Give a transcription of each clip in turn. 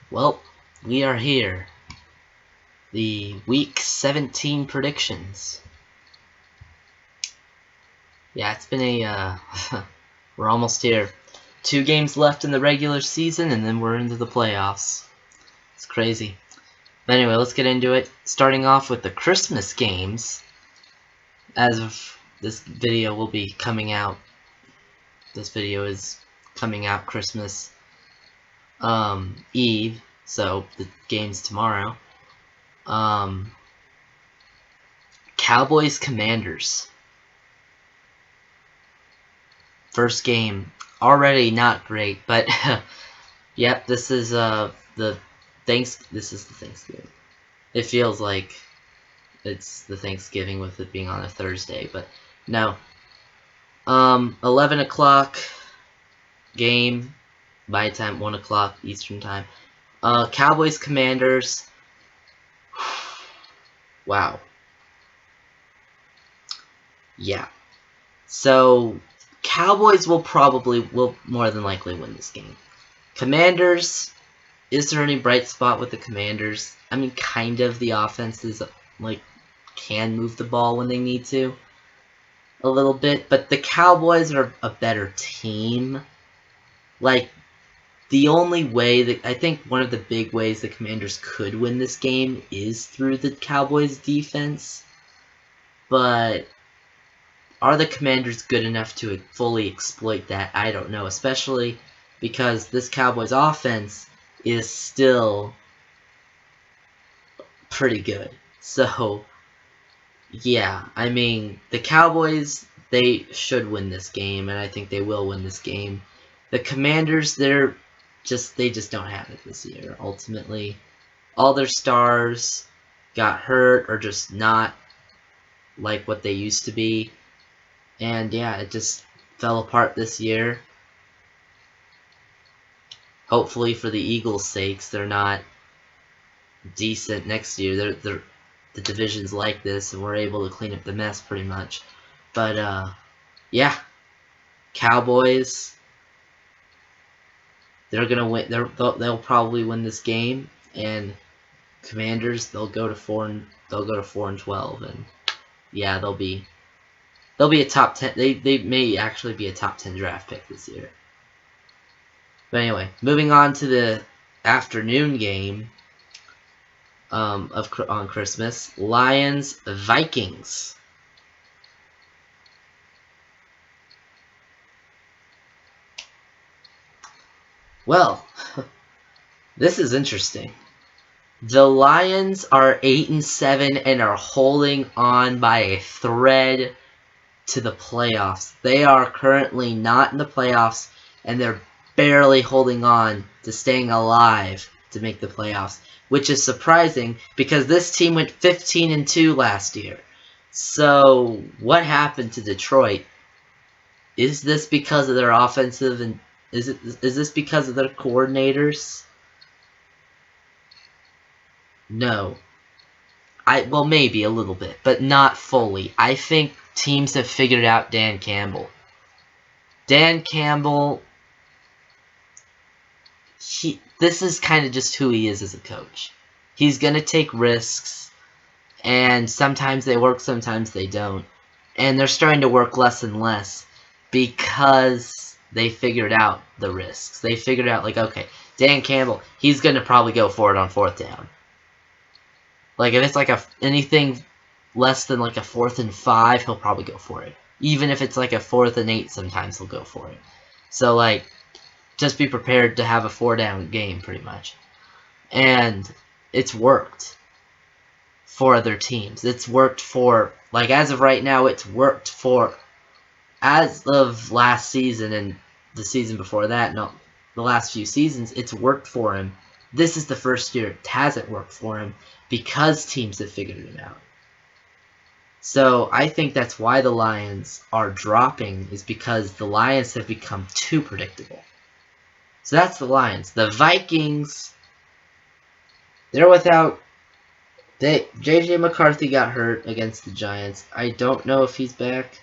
Well, we are here. The Week 17 predictions. Yeah, it's been we're almost here. 2 games left in the regular season, and then we're into the playoffs. It's crazy. But anyway, let's get into it. Starting off with the Christmas games. As of this video will be coming out. This video is coming out Christmas Eve, so the game's tomorrow. Cowboys Commanders. First game, already not great, but yep, this is the Thanksgiving. It feels like it's the Thanksgiving with it being on a Thursday, but no. 11 o'clock game, by time 1 o'clock Eastern time. Cowboys Commanders. Wow. Yeah. So Cowboys will more than likely win this game. Commanders, is there any bright spot with the Commanders? I mean, kind of. The offense is, can move the ball when they need to. A little bit. But the Cowboys are a better team. The only way I think one of the big ways the Commanders could win this game is through the Cowboys defense. But are the Commanders good enough to fully exploit that? I don't know. Especially because this Cowboys offense is still pretty good. So, yeah, I mean, the Cowboys, they should win this game, and I think they will win this game. The Commanders, they just don't have it this year, ultimately. All their stars got hurt or just not like what they used to be. And yeah, it just fell apart this year. Hopefully for the Eagles' sakes, they're not decent next year. The division's like this, and we're able to clean up the mess pretty much. But yeah, Cowboys, they're gonna win. They'll probably win this game, and Commanders, they'll go to 4-12, and yeah, they'll be a top 10. They may actually be a top 10 draft pick this year. But anyway, moving on to the afternoon game on Christmas, Lions Vikings. Well, this is interesting. The Lions are 8-7 and are holding on by a thread to the playoffs. They are currently not in the playoffs, and they're barely holding on to staying alive to make the playoffs, which is surprising because this team went 15-2 last year. So what happened to Detroit? Is this because of their offensive and is this because of their coordinators? No. Well, maybe a little bit, but not fully. I think teams have figured out Dan Campbell. Dan Campbell, this is kind of just who he is as a coach. He's going to take risks, and sometimes they work, sometimes they don't. And they're starting to work less and less because they figured out the risks. They figured out, okay, Dan Campbell, he's going to probably go for it on 4th down. If it's anything less than a 4th and 5, he'll probably go for it. Even if it's a 4th and 8, sometimes he'll go for it. So just be prepared to have a 4-down game, pretty much. And it's worked for other teams. It's worked for, as of right now, it's worked for, as of last season and the season before that, no, the last few seasons, it's worked for him. This is the first year it hasn't worked for him because teams have figured it out. So I think that's why the Lions are dropping, is because the Lions have become too predictable. So that's the Lions. The Vikings, they're without... J.J. McCarthy got hurt against the Giants. I don't know if he's back,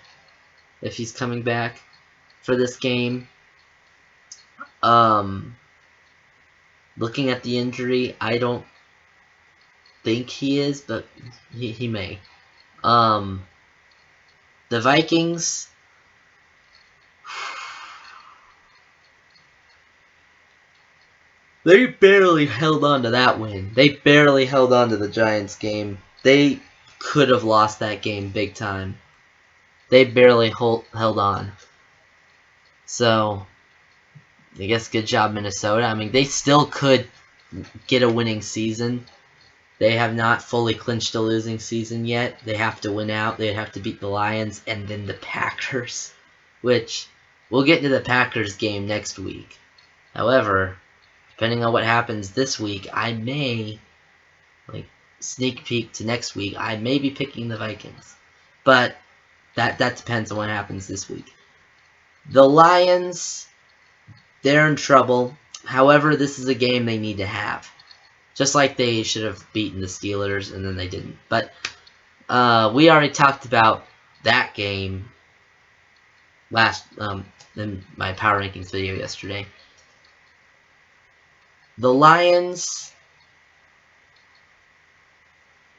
if he's coming back for this game. Looking at the injury, I don't think he is, but he may. The Vikings, they barely held on to that win. They barely held on to the Giants game. They could have lost that game big time. They barely held on. So, I guess good job, Minnesota. I mean, they still could get a winning season. They have not fully clinched a losing season yet. They have to win out. They'd have to beat the Lions and then the Packers, which we'll get to the Packers game next week. However, depending on what happens this week, I may, sneak peek to next week, I may be picking the Vikings. But that depends on what happens this week. The Lions, they're in trouble. However, this is a game they need to have. Just like they should have beaten the Steelers, and then they didn't. But we already talked about that game in my Power Rankings video yesterday. The Lions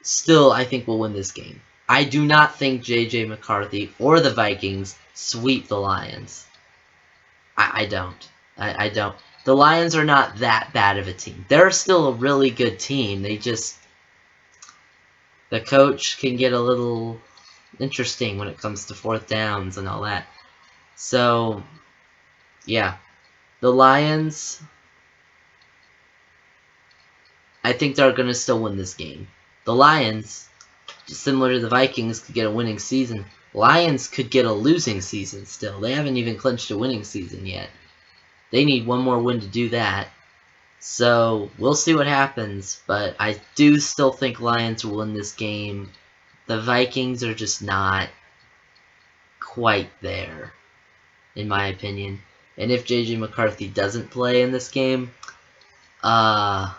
still, I think, will win this game. I do not think J.J. McCarthy or the Vikings sweep the Lions. I don't. I don't. The Lions are not that bad of a team. They're still a really good team. They just... The coach can get a little interesting when it comes to fourth downs and all that. So, yeah. The Lions... I think they're going to still win this game. The Lions, similar to the Vikings, could get a winning season. Lions could get a losing season still. They haven't even clinched a winning season yet. They need one more win to do that. So, we'll see what happens, but I do still think Lions will win this game. The Vikings are just not quite there, in my opinion. And if J.J. McCarthy doesn't play in this game, yeah,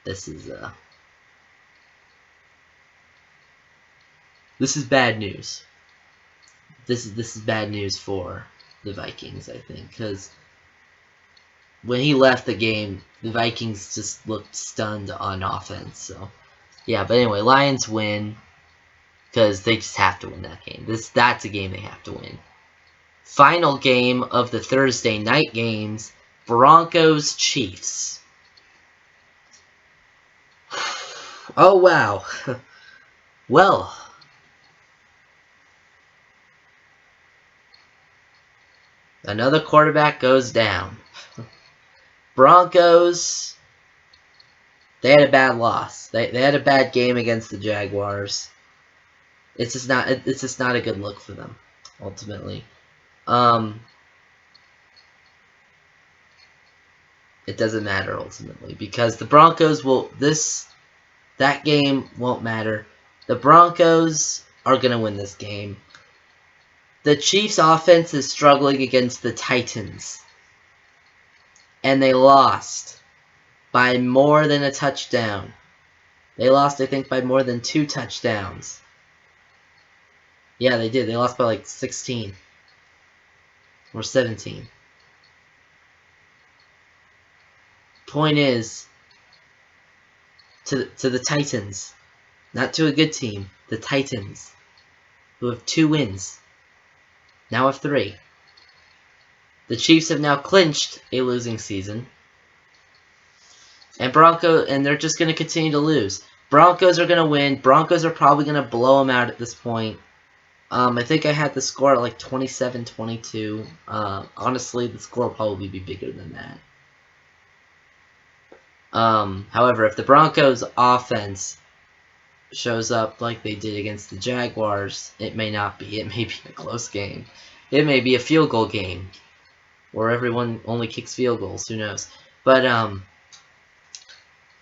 this is bad news. This is bad news for the Vikings, I think, because when he left the game, the Vikings just looked stunned on offense. So, yeah, but anyway, Lions win because they just have to win that game. That's a game they have to win. Final game of the Thursday night games, Broncos-Chiefs. Oh, wow. Well, another quarterback goes down. Broncos, they had a bad loss. They had a bad game against the Jaguars. It's just not a good look for them, ultimately. It doesn't matter ultimately because the Broncos that game won't matter. The Broncos are going to win this game. The Chiefs' offense is struggling against the Titans. And they lost by more than a touchdown. They lost, I think, by more than 2 touchdowns. Yeah, they did. They lost by like 16. Or 17. Point is, to the Titans, not to a good team, the Titans, who have 2 wins, now have 3. The Chiefs have now clinched a losing season, and they're just going to continue to lose. Broncos are going to win. Broncos are probably going to blow them out at this point. I think I had the score at like 27-22. Honestly, the score will probably be bigger than that. However, if the Broncos offense shows up like they did against the Jaguars, it may not be. It may be a close game. It may be a field goal game, where everyone only kicks field goals. Who knows? But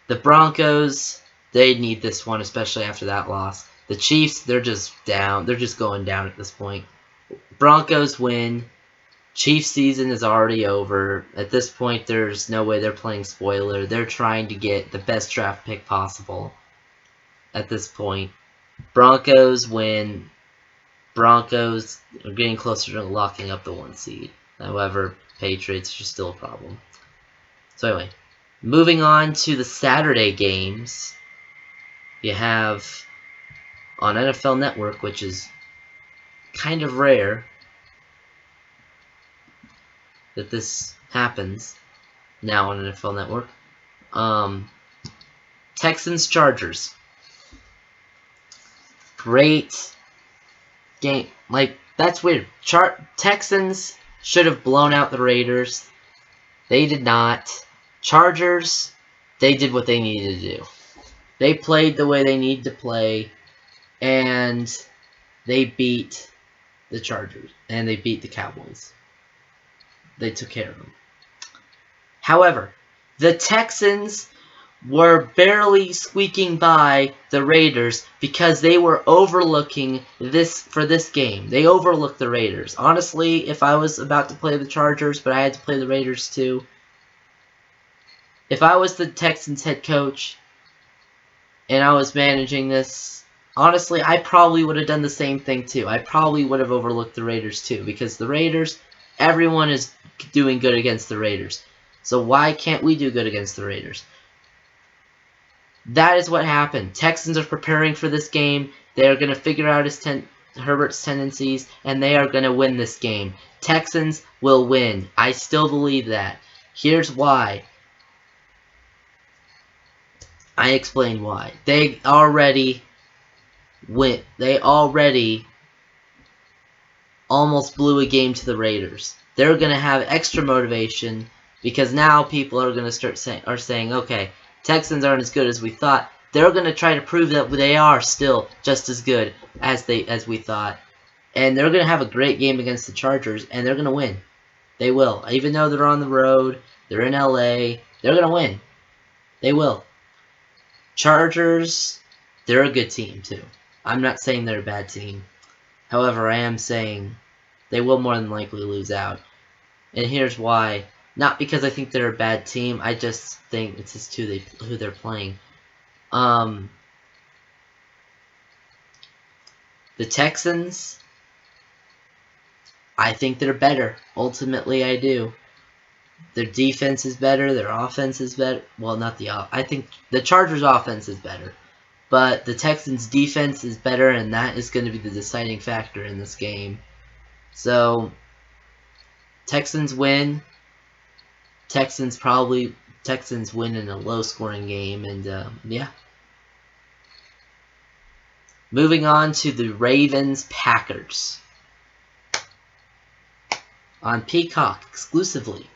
the Broncos, they need this one, especially after that loss. The Chiefs, they're just down. They're just going down at this point. Broncos win. Chiefs season is already over. At this point, there's no way they're playing spoiler. They're trying to get the best draft pick possible at this point. Broncos win. Broncos are getting closer to locking up the 1 seed. However, Patriots are still a problem. So anyway, moving on to the Saturday games, you have on NFL Network, which is kind of rare that this happens now on NFL Network. Texans Chargers. Great game. Like, that's weird. Texans should have blown out the Raiders. They did not. Chargers, they did what they needed to do. They played the way they needed to play, and they beat the Chargers, and they beat the Cowboys. They took care of them. However, the Texans were barely squeaking by the Raiders because they were overlooking this for this game. They overlooked the Raiders. Honestly, if I was about to play the Chargers, but I had to play the Raiders too, if I was the Texans head coach and I was managing this, honestly, I probably would have done the same thing too. I probably would have overlooked the Raiders too, because the Raiders, everyone is doing good against the Raiders. So why can't we do good against the Raiders? That is what happened. Texans are preparing for this game. They are going to figure out Herbert's tendencies, and they are going to win this game. Texans will win. I still believe that. Here's why. I explain why. They already went. They already almost blew a game to the Raiders. They're going to have extra motivation because now people are going to start saying, okay, Texans aren't as good as we thought. They're going to try to prove that they are still just as good as we thought. And they're going to have a great game against the Chargers, and they're going to win. They will. Even though they're on the road, they're in LA, they're going to win. They will. Chargers, they're a good team too. I'm not saying they're a bad team. However, I am saying they will more than likely lose out. And here's why. Not because I think they're a bad team. I just think it's just who they're playing. The Texans, I think they're better. Ultimately, I do. Their defense is better. Their offense is better. Well, not I think the Chargers' offense is better. But the Texans' defense is better, and that is going to be the deciding factor in this game. So, Texans win. Texans win in a low-scoring game, and yeah. Moving on to the Ravens-Packers. On Peacock, exclusively.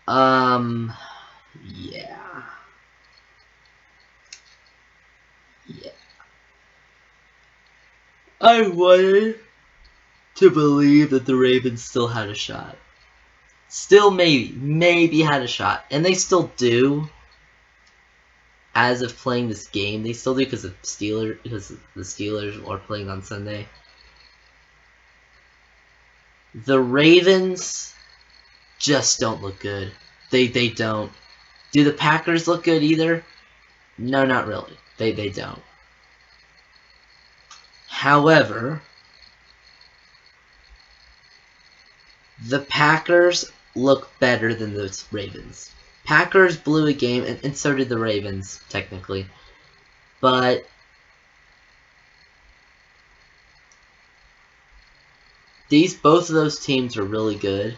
Yeah. I wanted to believe that the Ravens still had a shot. Still maybe had a shot. And they still do. As of playing this game, they still do because the Steelers are playing on Sunday. The Ravens just don't look good. They don't. Do the Packers look good either? No, not really. They don't. However, the Packers look better than the Ravens. Packers blew a game, and so did the Ravens, technically. But both of those teams are really good.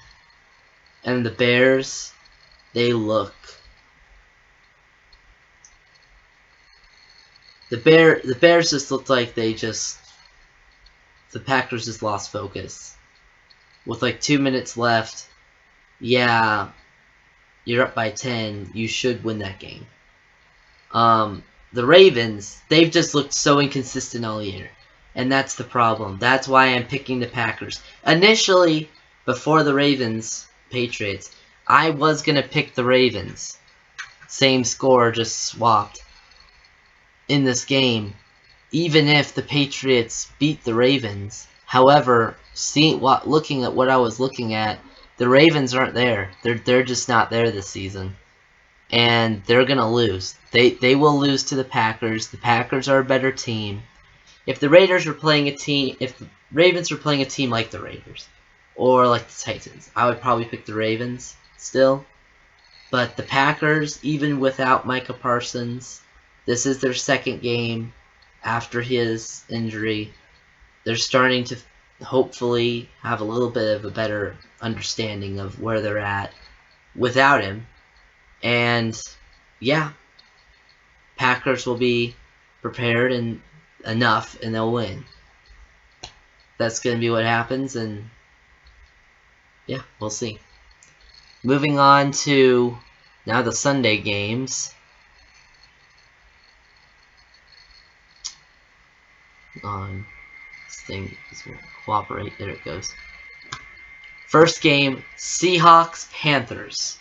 And the Bears, they look. The Bears just looked like the Packers just lost focus. With like 2 minutes left, yeah, you're up by 10, you should win that game. The Ravens, they've just looked so inconsistent all year. And that's the problem. That's why I'm picking the Packers. Initially, before the Ravens, Patriots, I was going to pick the Ravens. Same score, just swapped in this game. Even if the Patriots beat the Ravens. However, looking at what I was looking at, the Ravens aren't there. They're just not there this season. And they're going to lose. They will lose to the Packers. The Packers are a better team. If the Ravens were playing a team like the Raiders or like the Titans, I would probably pick the Ravens still. But the Packers, even without Micah Parsons, this is their second game after his injury. They're starting to hopefully have a little bit of a better understanding of where they're at without him. And yeah, Packers will be prepared and enough, and they'll win. That's going to be what happens, and yeah, we'll see. Moving on to now the Sunday games. This thing is going to cooperate. There it goes. First game, Seahawks-Panthers.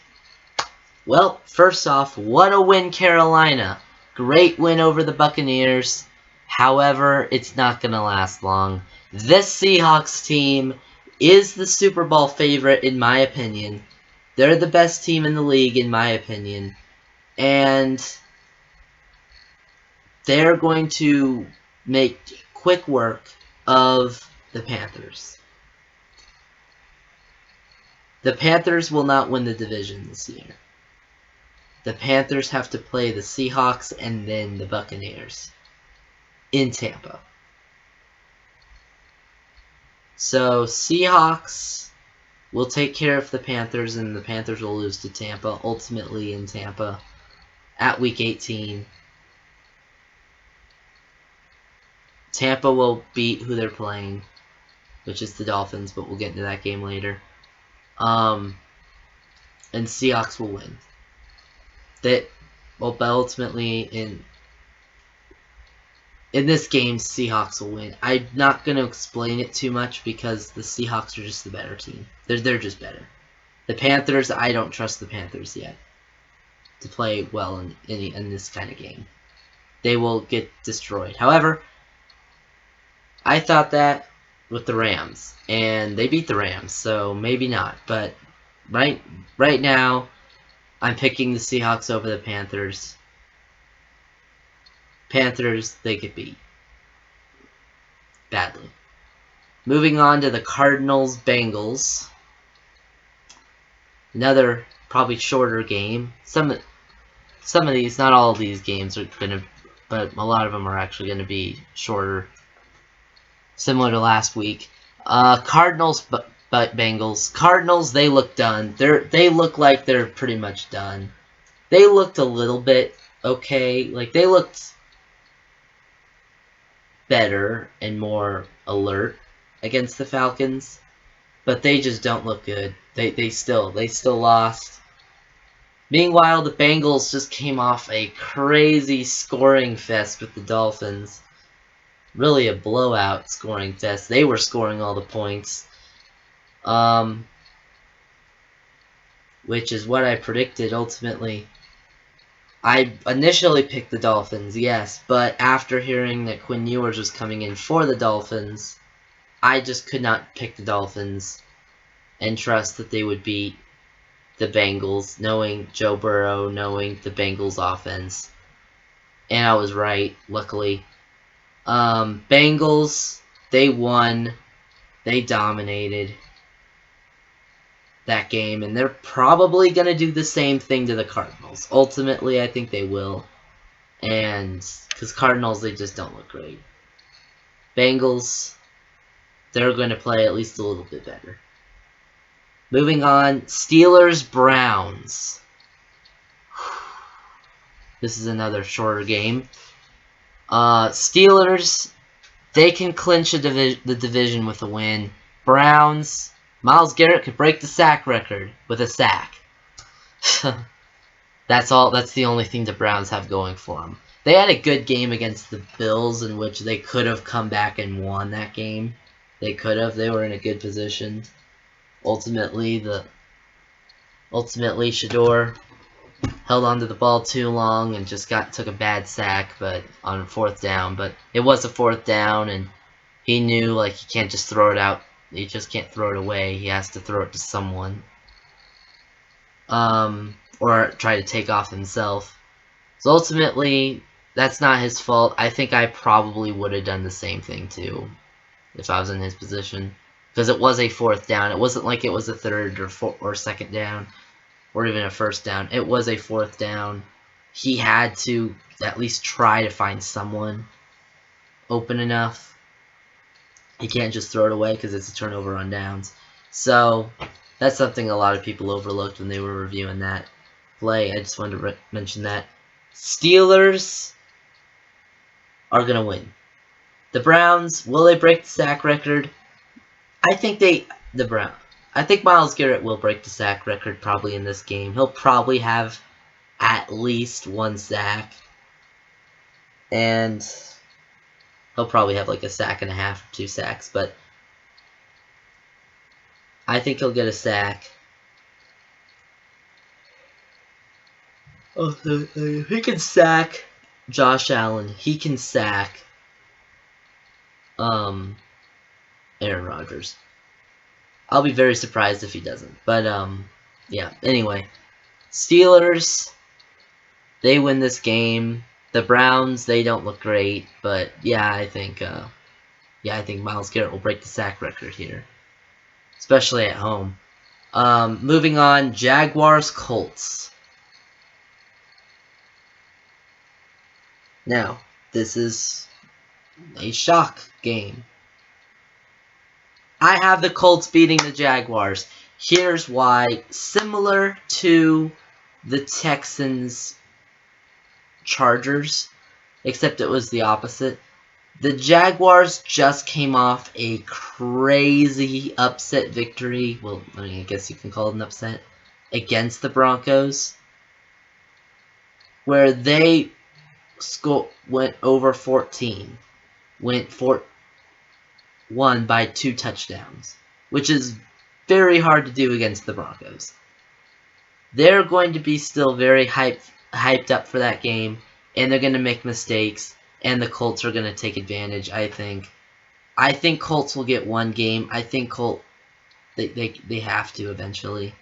Well, first off, what a win, Carolina. Great win over the Buccaneers. However, it's not going to last long. This Seahawks team is the Super Bowl favorite, in my opinion. They're the best team in the league, in my opinion. And they're going to make quick work of the Panthers. The Panthers will not win the division this year. The Panthers have to play the Seahawks and then the Buccaneers in Tampa. So Seahawks will take care of the Panthers, and the Panthers will lose to Tampa, ultimately in Tampa at Week 18. Tampa will beat who they're playing, which is the Dolphins, but we'll get into that game later. And Seahawks will win. But ultimately, in this game, Seahawks will win. I'm not going to explain it too much because the Seahawks are just the better team. They're just better. The Panthers, I don't trust the Panthers yet to play well in this kind of game. They will get destroyed. However, I thought that with the Rams, and they beat the Rams, so maybe not. But right now, I'm picking the Seahawks over the Panthers. Panthers, they get beat badly. Moving on to the Cardinals-Bengals. Another probably shorter game. Some of these, not all of these games are gonna, but a lot of them are actually gonna be shorter. Similar to last week. Cardinals, but Bengals. Cardinals, they look done. They look like they're pretty much done. They looked a little bit okay. Like, they looked better and more alert against the Falcons, but they just don't look good. They still lost. Meanwhile, the Bengals just came off a crazy scoring fest with the Dolphins. Really a blowout scoring fest. They were scoring all the points. Which is what I predicted ultimately. I initially picked the Dolphins, yes, but after hearing that Quinn Ewers was coming in for the Dolphins, I just could not pick the Dolphins and trust that they would beat the Bengals, knowing Joe Burrow, knowing the Bengals offense. And I was right, luckily. Bengals, they won. They dominated that game, and they're probably going to do the same thing to the Cardinals. Ultimately, I think they will. And because Cardinals, they just don't look great. Bengals, they're going to play at least a little bit better. Moving on, Steelers-Browns. This is another shorter game. Steelers, they can clinch the division with a win. Browns, Myles Garrett could break the sack record with a sack. That's all. That's the only thing the Browns have going for them. They had a good game against the Bills in which they could have come back and won that game. They could have. They were in a good position. Ultimately, Shador held onto the ball too long and just took a bad sack, but on 4th down. But it was a 4th down, and he knew like he can't just throw it out. He just can't throw it away. He has to throw it to someone, or try to take off himself. So ultimately, that's not his fault. I think I probably would have done the same thing too if I was in his position, because it was a 4th down. It wasn't like it was a 3rd or 2nd down or even a first down. It was a 4th down. He had to at least try to find someone open enough. He can't just throw it away because it's a turnover on downs. So that's something a lot of people overlooked when they were reviewing that play. I just wanted to mention that. Steelers are going to win. The Browns, will they break the sack record? I think I think Myles Garrett will break the sack record probably in this game. He'll probably have at least 1 sack. And he'll probably have like a sack and a half or 2 sacks, but I think he'll get a sack. Oh, he can sack Josh Allen. He can sack Aaron Rodgers. I'll be very surprised if he doesn't. But yeah. Anyway, Steelers, they win this game. The Browns, they don't look great, but yeah, I think Myles Garrett will break the sack record here, especially at home. Moving on, Jaguars, Colts. Now, this is a shock game. I have the Colts beating the Jaguars. Here's why. Similar to the Texans Chargers, except it was the opposite. The Jaguars just came off a crazy upset victory. Well, I mean, I guess you can call it an upset against the Broncos, where they went over 14, won by 2 touchdowns, which is very hard to do against the Broncos. They're going to be still very hyped up for that game, and they're going to make mistakes, and the Colts are going to take advantage, I think. I think Colts will get 1 game. I think they have to eventually.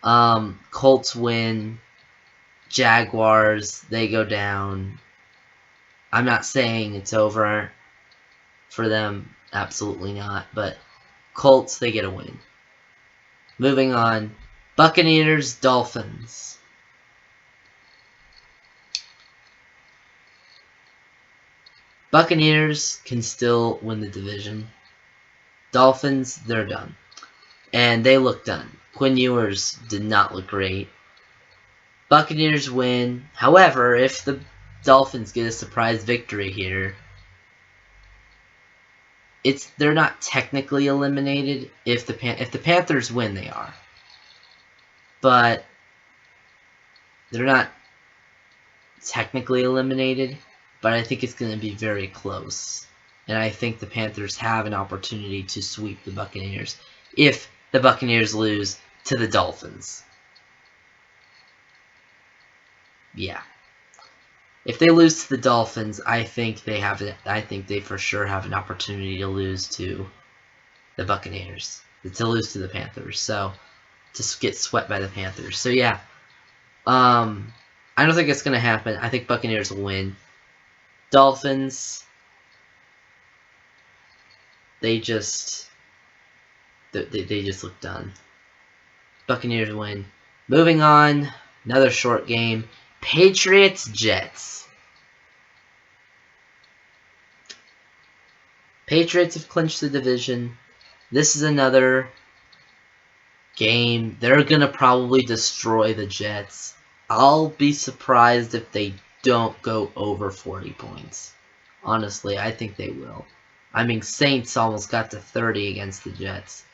Colts win. Jaguars, they go down. I'm not saying it's over for them. Absolutely not. But Colts, they get a win. Moving on. Buccaneers, Dolphins. Buccaneers can still win the division. Dolphins, they're done. And they look done. Quinn Ewers did not look great. Buccaneers win. However, if the Dolphins get a surprise victory here, they're not technically eliminated. If the Panthers win, they are. But they're not technically eliminated. But I think it's going to be very close. And I think the Panthers have an opportunity to sweep the Buccaneers if the Buccaneers lose to the Dolphins. Yeah. If they lose to the Dolphins, I think they for sure have an opportunity to lose to the Buccaneers. To lose to the Panthers. So, to get swept by the Panthers. So, yeah. I don't think it's going to happen. I think Buccaneers will win. Dolphins, they just look done. Buccaneers win. Moving on, another short game. Patriots, Jets. Patriots have clinched the division. This is another game. They're going to probably destroy the Jets. I'll be surprised if they don't go over 40 points. Honestly, I think they will. I mean, Saints almost got to 30 against the Jets.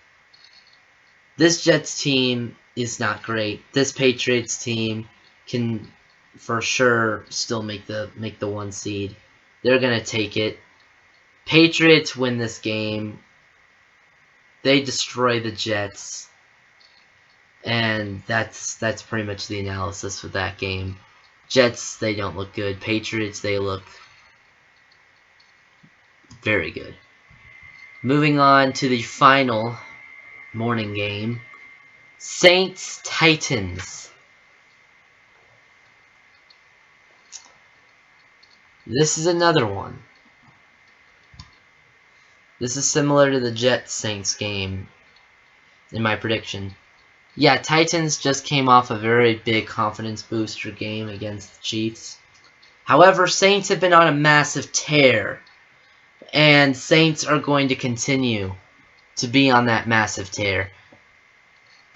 This Jets team is not great. This Patriots team can for sure still make the 1 seed. They're going to take it. Patriots win this game. They destroy the Jets. And that's pretty much the analysis for that game. Jets, they don't look good. Patriots, they look very good. Moving on to the final morning game. Saints, Titans. This is another one. This is similar to the Jets-Saints game in my prediction. Yeah, Titans just came off a very big confidence booster game against the Chiefs. However, Saints have been on a massive tear, and Saints are going to continue to be on that massive tear.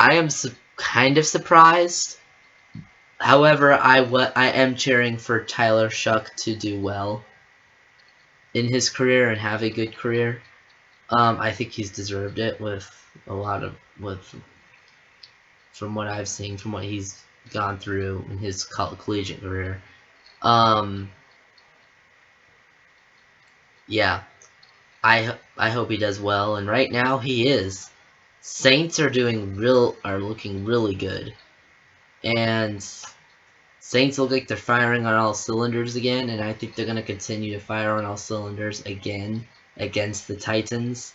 I am kind of surprised. However, I am cheering for Tyler Shuck to do well in his career and have a good career. I think he's deserved it with a lot of from what I've seen, from what he's gone through in his collegiate career. Yeah, I hope he does well, and right now he is. Saints are looking really good, and Saints look like they're firing on all cylinders again, and I think they're going to continue to fire on all cylinders again against the Titans.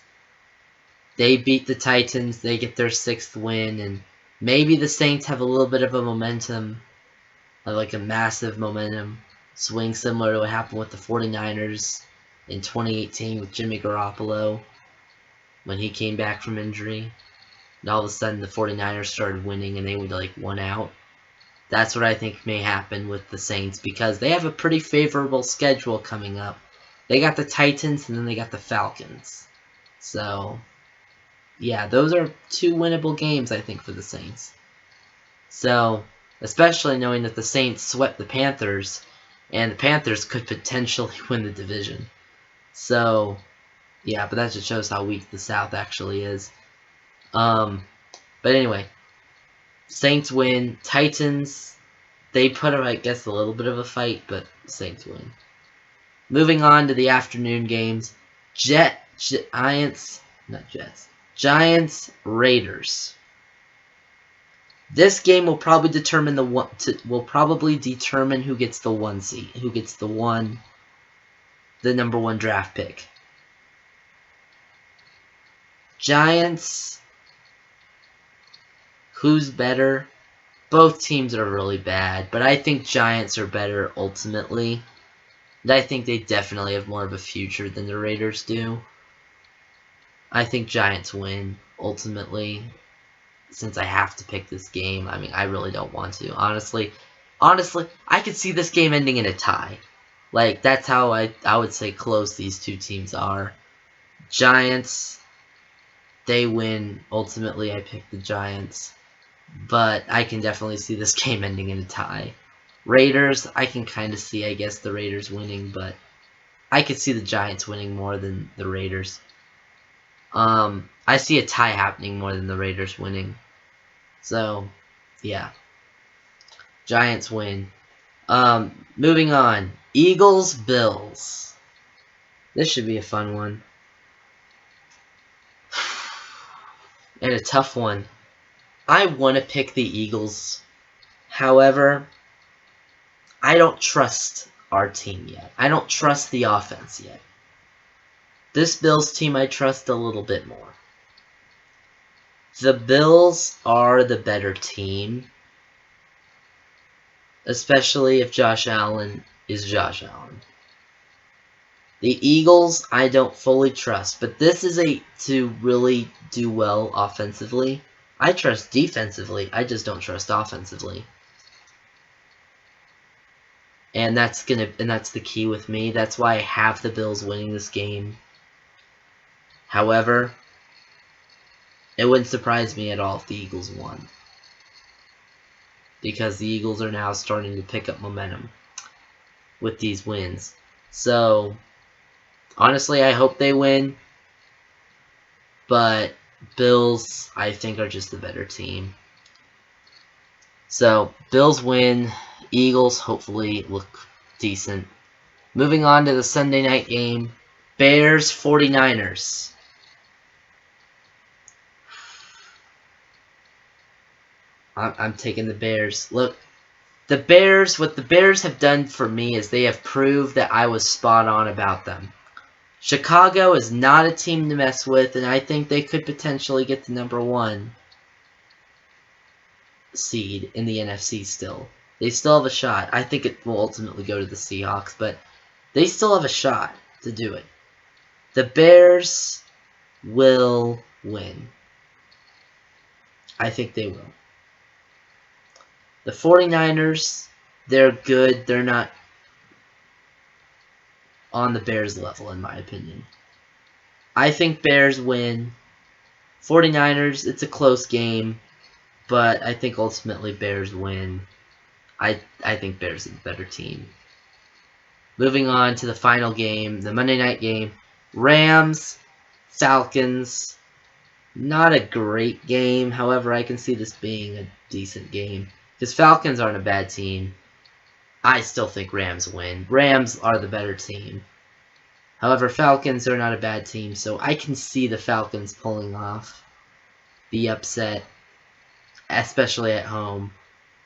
They beat the Titans, they get their 6th win, and maybe the Saints have a little bit of a momentum, like a massive momentum swing similar to what happened with the 49ers in 2018 with Jimmy Garoppolo when he came back from injury. And all of a sudden the 49ers started winning and they would like won out. That's what I think may happen with the Saints because they have a pretty favorable schedule coming up. They got the Titans and then they got the Falcons. So, yeah, those are 2 winnable games, I think, for the Saints. So, especially knowing that the Saints swept the Panthers, and the Panthers could potentially win the division. So, yeah, but that just shows how weak the South actually is. But anyway, Saints win. Titans, they put up, I guess, a little bit of a fight, but Saints win. Moving on to the afternoon games. Giants, Raiders. This game will probably determine who gets the 1 seed, who gets the number 1 draft pick. Giants, who's better? Both teams are really bad, but I think Giants are better ultimately. And I think they definitely have more of a future than the Raiders do. I think Giants win ultimately. Since I have to pick this game, I mean, I really don't want to. Honestly, I could see this game ending in a tie. Like, that's how I would say close these 2 teams are. Giants, they win. Ultimately, I pick the Giants. But I can definitely see this game ending in a tie. Raiders, I can kind of see, I guess, the Raiders winning, but I could see the Giants winning more than the Raiders. I see a tie happening more than the Raiders winning. So, yeah. Giants win. Moving on. Eagles, Bills. This should be a fun one. And a tough one. I want to pick the Eagles. However, I don't trust our team yet. I don't trust the offense yet. This Bills team I trust a little bit more. The Bills are the better team. Especially if Josh Allen is Josh Allen. The Eagles, I don't fully trust. But this is to really do well offensively. I trust defensively. I just don't trust offensively. And that's the key with me. That's why I have the Bills winning this game. However, it wouldn't surprise me at all if the Eagles won. Because the Eagles are now starting to pick up momentum with these wins. So, honestly, I hope they win. But Bills, I think, are just the better team. So, Bills win. Eagles hopefully look decent. Moving on to the Sunday night game. Bears 49ers. I'm taking the Bears. Look, what the Bears have done for me is they have proved that I was spot on about them. Chicago is not a team to mess with, and I think they could potentially get the number 1 seed in the NFC still. They still have a shot. I think it will ultimately go to the Seahawks, but they still have a shot to do it. The Bears will win. I think they will. The 49ers, they're good. They're not on the Bears level, in my opinion. I think Bears win. 49ers, it's a close game, but I think ultimately Bears win. I think Bears are the better team. Moving on to the final game, the Monday night game. Rams, Falcons. Not a great game. However, I can see this being a decent game. Because Falcons aren't a bad team. I still think Rams win. Rams are the better team. However, Falcons are not a bad team, so I can see the Falcons pulling off the upset, especially at home.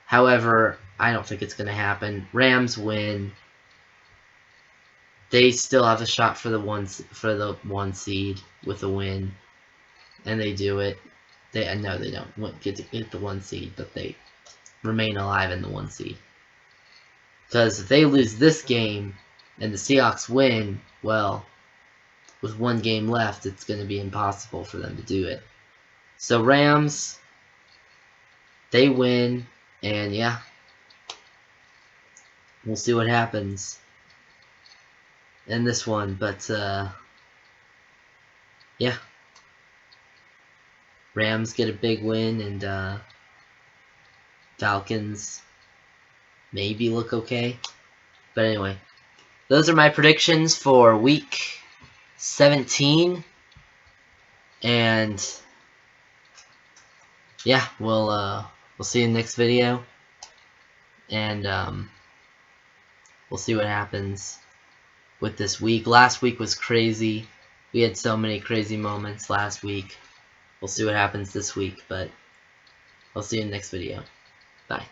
However, I don't think it's going to happen. Rams win. They still have a shot for the one seed with a win, and they do it. No, they don't get to get the 1 seed, but they remain alive in the 1 seed. Because if they lose this game and the Seahawks win, well, with 1 game left, it's going to be impossible for them to do it. So Rams, they win, and yeah, we'll see what happens in this one. But yeah, Rams get a big win, and Falcons maybe look okay. But anyway, those are my predictions for week 17. And yeah, we'll see you in the next video. And we'll see what happens with this week. Last week was crazy. We had so many crazy moments last week. We'll see what happens this week, but I'll see you in the next video. Bye.